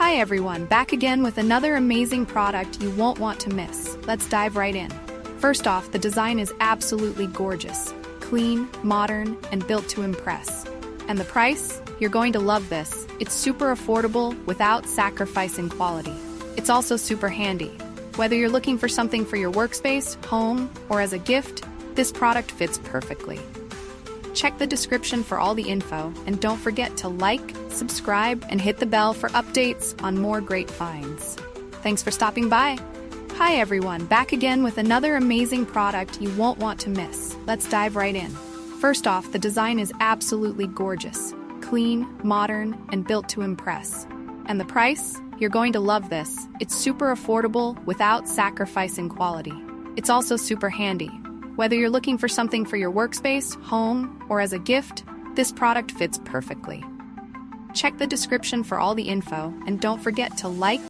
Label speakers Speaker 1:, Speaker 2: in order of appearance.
Speaker 1: Hi everyone, back again with another amazing product you won't want to miss. Let's dive right in. First off, the design is absolutely gorgeous. Clean, modern, and built to impress. And the price? You're going to love this. It's super affordable without sacrificing quality. It's also super handy. Whether you're looking for something for your workspace, home, or as a gift, this product fits perfectly. Check the description for all the info, and don't forget to like, subscribe, and hit the bell for updates on more great finds. Thanks for stopping by. Hi everyone, back again with another amazing product you won't want to miss. Let's dive right in. First off, the design is absolutely gorgeous. Clean, modern, and built to impress. And the price? You're going to love this. It's super affordable without sacrificing quality. It's also super handy. Whether you're looking for something for your workspace, home, or as a gift, this product fits perfectly. Check the description for all the info, and don't forget to like,